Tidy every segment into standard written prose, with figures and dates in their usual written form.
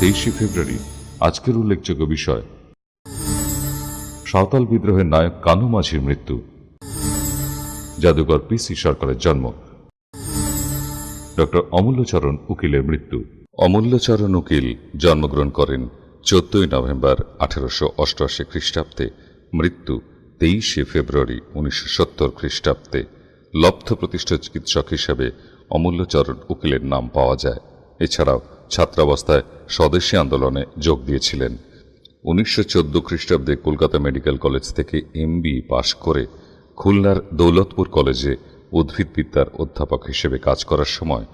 23শে ফেব্রুয়ারি আজকের উল্লেখযোগ্য বিষয়, সাঁওতাল বিদ্রোহের নায়ক কানু মাঝির মৃত্যু, জাদুকর পিসি সরকারের জন্ম, ডক্টর অমূল্যচরণ উকিলের মৃত্যু। অমূল্যচরণ উকিল জন্মগ্রহণ করেন 14 নভেম্বর 1888 খ্রিস্টাব্দে, মৃত্যু 23শে ফেব্রুয়ারি 1970 খ্রিস্টাব্দে। লব্ধ প্রতিষ্ঠিত চিকিৎসক হিসেবে অমূল্যচরণ উকিলের নাম পাওয়া যায়। এছাড়াও ছাত্রাবস্থায় স্বদেশী আন্দোলনে যোগ দিয়েছিলেন। 1914 খ্রিস্টাব্দে কলকাতা মেডিকেল কলেজ থেকে MBE পাশ করে খুলনার দৌলতপুর কলেজে উদ্ভিদবিদ্যার অধ্যাপক হিসেবে কাজ করার সময়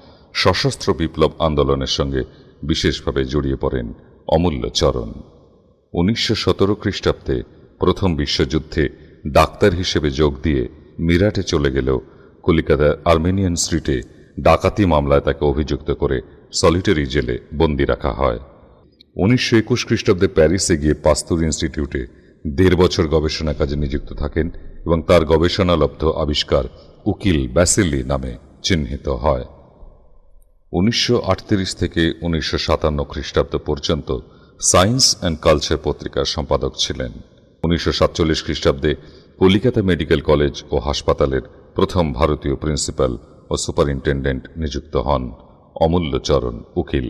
সশস্ত্র বিপ্লব আন্দোলনের সঙ্গে বিশেষভাবে জড়িয়ে পড়েন অমূল্যচরণ। 1917 খ্রিস্টাব্দে প্রথম বিশ্বযুদ্ধে ডাক্তার হিসেবে যোগ দিয়ে মিরাটে চলে গেলেও কলিকাতার আর্মেনিয়ান স্ট্রিটে ডাকাতি মামলায় তাকে অভিযুক্ত করে সলিটারি জেলে বন্দী রাখা হয়। 1921 খ্রিস্টাব্দে প্যারিসে গিয়ে পাস্তুর ইনস্টিটিউটে 1.5 বছর গবেষণা কাজে নিযুক্ত থাকেন এবং তার গবেষণালব্ধ আবিষ্কার উকিল ব্যাসিলি নামে চিহ্নিত হয়। 1938 থেকে 1957 খ্রিস্টাব্দ পর্যন্ত সায়েন্স অ্যান্ড কালচার পত্রিকার সম্পাদক ছিলেন। 1947 খ্রিস্টাব্দে কলিকাতা মেডিকেল কলেজ ও হাসপাতালের প্রথম ভারতীয় প্রিন্সিপাল ও সুপারিনটেন্ডেন্ট নিযুক্ত হন অমূল্যচরণ উকিল।